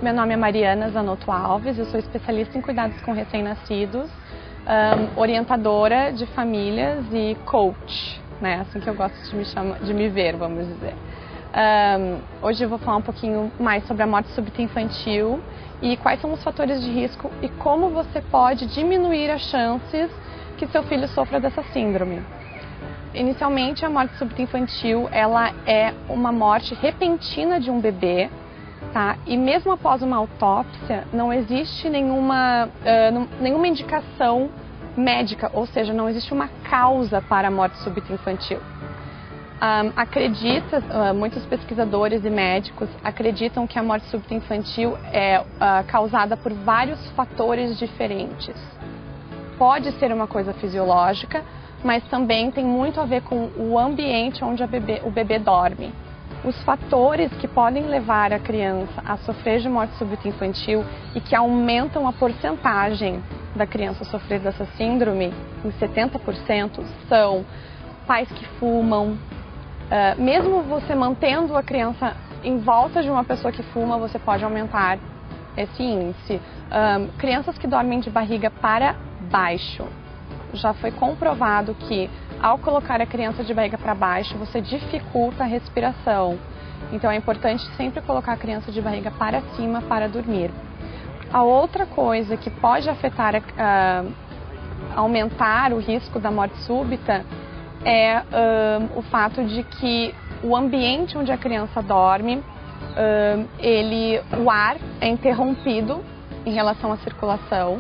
Meu nome é Mariana Zanotto Alves, eu sou especialista em cuidados com recém-nascidos, orientadora de famílias e coach, né? Assim que eu gosto de me ver, vamos dizer. Hoje eu vou falar um pouquinho mais sobre a morte súbita infantil e quais são os fatores de risco e como você pode diminuir as chances que seu filho sofra dessa síndrome. Inicialmente, a morte súbita infantil ela é uma morte repentina de um bebê, tá? E mesmo após uma autópsia, não existe nenhuma indicação médica, ou seja, não existe uma causa para a morte súbita infantil. Muitos pesquisadores e médicos acreditam que a morte súbita infantil é causada por vários fatores diferentes. Pode ser uma coisa fisiológica, mas também tem muito a ver com o ambiente onde o bebê dorme. Os fatores que podem levar a criança a sofrer de morte súbita infantil e que aumentam a porcentagem da criança sofrer dessa síndrome em 70% são pais que fumam. Mesmo você mantendo a criança em volta de uma pessoa que fuma, você pode aumentar esse índice. Crianças que dormem de barriga para baixo. Já foi comprovado que ao colocar a criança de barriga para baixo, você dificulta a respiração. Então é importante sempre colocar a criança de barriga para cima para dormir. A outra coisa que pode afetar, aumentar o risco da morte súbita é o fato de que o ambiente onde a criança dorme, o ar é interrompido em relação à circulação.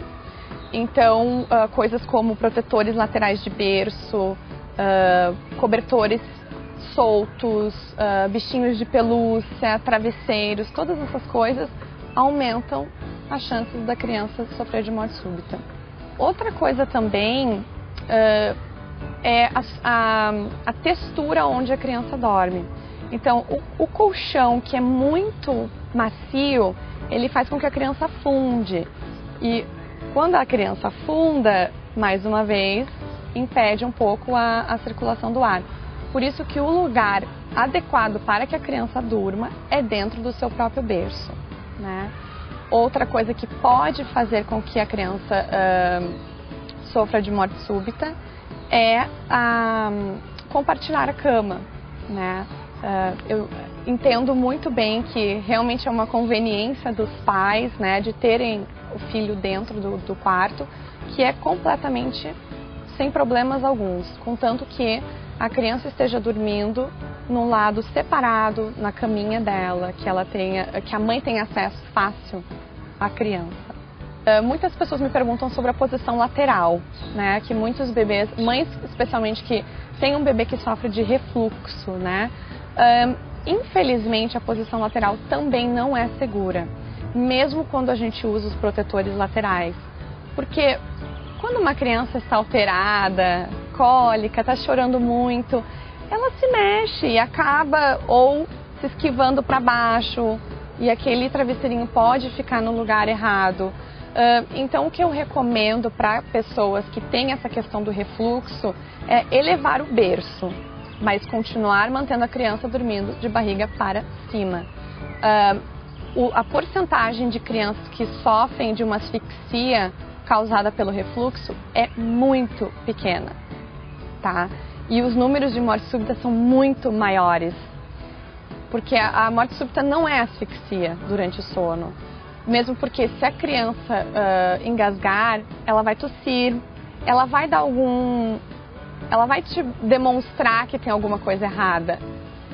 Então, coisas como protetores laterais de berço, cobertores soltos, bichinhos de pelúcia, travesseiros, todas essas coisas aumentam as chances da criança sofrer de morte súbita. Outra coisa também é a textura onde a criança dorme. Então, o colchão que é muito macio, ele faz com que a criança afunde. E quando a criança afunda, mais uma vez, impede um pouco a circulação do ar. Por isso que o lugar adequado para que a criança durma é dentro do seu próprio berço, né? Outra coisa que pode fazer com que a criança sofra de morte súbita é compartilhar a cama, né? Eu entendo muito bem que realmente é uma conveniência dos pais, né, de terem o filho dentro do quarto, que é completamente sem problemas alguns, contanto que a criança esteja dormindo num lado separado na caminha dela, que a mãe tenha acesso fácil à criança. Muitas pessoas me perguntam sobre a posição lateral, né, que muitos bebês, mães especialmente que têm um bebê que sofre de refluxo, né, infelizmente a posição lateral também não é segura, mesmo quando a gente usa os protetores laterais, porque quando uma criança está alterada, cólica, está chorando muito, ela se mexe e acaba ou se esquivando para baixo e aquele travesseirinho pode ficar no lugar errado. Então o que eu recomendo para pessoas que têm essa questão do refluxo é elevar o berço, mas continuar mantendo a criança dormindo de barriga para cima. A porcentagem de crianças que sofrem de uma asfixia causada pelo refluxo é muito pequena, tá? E os números de morte súbita são muito maiores, porque a morte súbita não é asfixia durante o sono. Mesmo porque se a criança engasgar, ela vai tossir, ela vai te demonstrar que tem alguma coisa errada.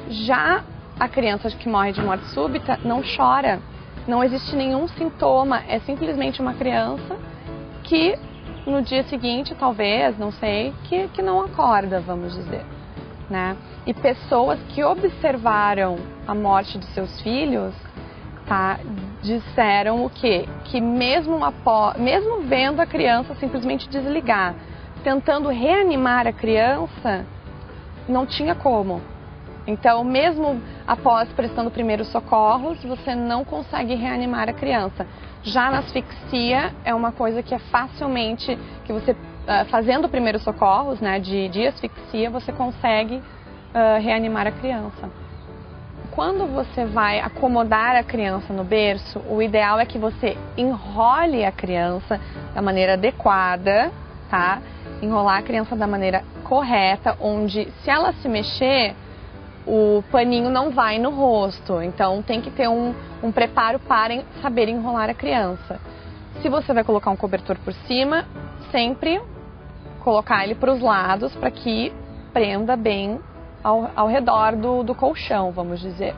Já a criança que morre de morte súbita não chora, não existe nenhum sintoma, é simplesmente uma criança que no dia seguinte, talvez, não sei, que não acorda, vamos dizer, né? E pessoas que observaram a morte dos seus filhos, tá, disseram o quê? Que mesmo vendo a criança simplesmente desligar, tentando reanimar a criança, não tinha como. Então, mesmo após prestando primeiros socorros, você não consegue reanimar a criança. Já na asfixia, é uma coisa que é facilmente, que você, fazendo primeiros socorros, né, de asfixia, você consegue reanimar a criança. quando você vai acomodar a criança no berço, o ideal é que você enrole a criança da maneira adequada, tá? Enrolar a criança da maneira correta, onde se ela se mexer, o paninho não vai no rosto. Então tem que ter um preparo para saber enrolar a criança. Se você vai colocar um cobertor por cima, sempre colocar ele para os lados para que prenda bem ao redor do colchão, vamos dizer.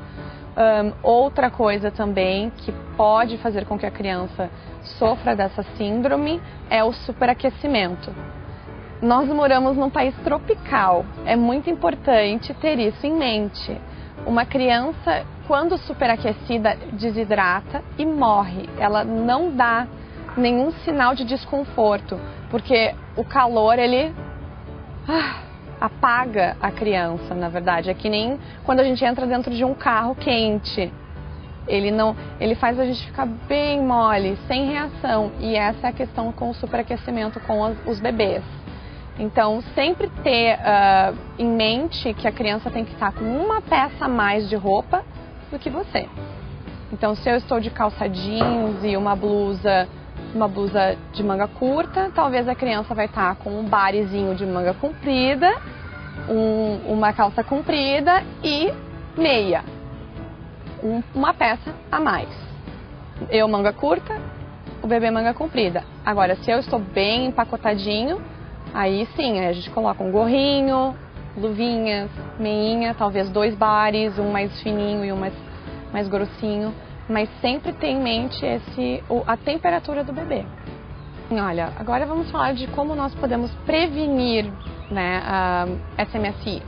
Outra coisa também que pode fazer com que a criança sofra dessa síndrome é o superaquecimento. Nós moramos num país tropical, é muito importante ter isso em mente. Uma criança, quando superaquecida, desidrata e morre. Ela não dá nenhum sinal de desconforto, porque o calor, ele apaga a criança, na verdade. É que nem quando a gente entra dentro de um carro quente. Ele faz a gente ficar bem mole, sem reação. E essa é a questão com o superaquecimento com os bebês. Então, sempre ter em mente que a criança tem que estar com uma peça a mais de roupa do que você. Então, se eu estou de calça jeans e uma blusa de manga curta, talvez a criança vai estar com um barezinho de manga comprida, uma calça comprida e meia. Uma peça a mais. Eu manga curta, o bebê manga comprida. Agora, se eu estou bem empacotadinho, aí sim, a gente coloca um gorrinho, luvinhas, meinha, talvez 2 bares, um mais fininho e um mais grossinho. Mas sempre ter em mente a temperatura do bebê. Olha, agora vamos falar de como nós podemos prevenir, né, a SMSI.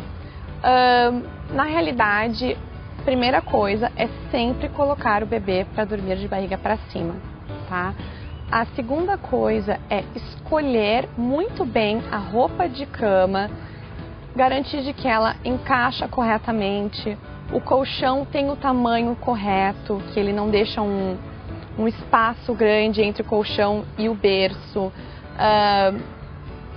Na realidade, a primeira coisa é sempre colocar o bebê para dormir de barriga para cima, tá? A segunda coisa é escolher muito bem a roupa de cama, garantir de que ela encaixa corretamente, o colchão tem o tamanho correto, que ele não deixa um espaço grande entre o colchão e o berço,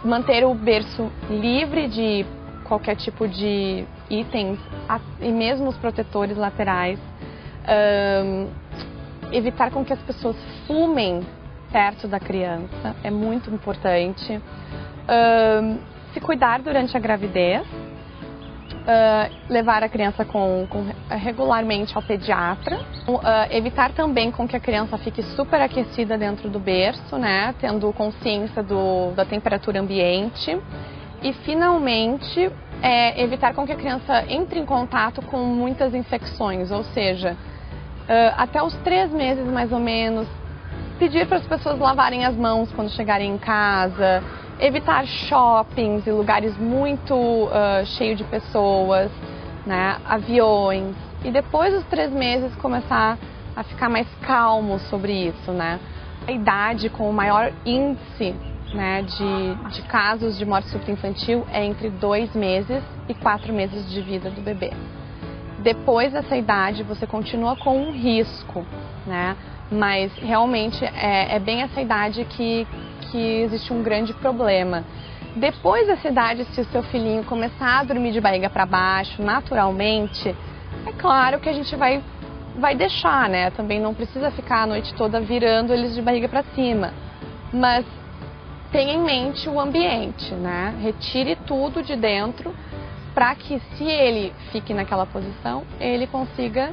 manter o berço livre de qualquer tipo de itens e mesmo os protetores laterais, evitar com que as pessoas fumem perto da criança, é muito importante. Se cuidar durante a gravidez, levar a criança regularmente ao pediatra, evitar também com que a criança fique superaquecida dentro do berço, né, tendo consciência da temperatura ambiente e finalmente evitar com que a criança entre em contato com muitas infecções, ou seja, até os 3 meses mais ou menos, pedir para as pessoas lavarem as mãos quando chegarem em casa, evitar shoppings e lugares muito cheios de pessoas, né, aviões, e depois dos 3 meses começar a ficar mais calmo sobre isso, né. A idade com o maior índice, né, de casos de morte súbita infantil é entre 2 meses e 4 meses de vida do bebê. Depois dessa idade você continua com um risco, né, mas realmente é bem essa idade que existe um grande problema. Depois dessa idade, se o seu filhinho começar a dormir de barriga para baixo, naturalmente, é claro que a gente vai deixar, né? Também não precisa ficar a noite toda virando eles de barriga para cima. Mas tenha em mente o ambiente, né? Retire tudo de dentro para que, se ele fique naquela posição, ele consiga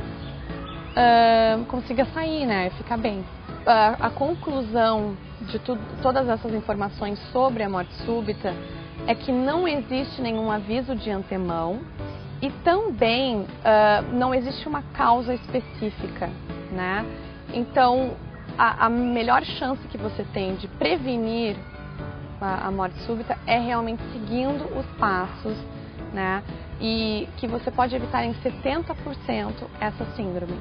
sair, né? Ficar bem. A conclusão de todas essas informações sobre a morte súbita é que não existe nenhum aviso de antemão e também não existe uma causa específica, né? Então, a melhor chance que você tem de prevenir a morte súbita é realmente seguindo os passos, né? E que você pode evitar em 70% essa síndrome.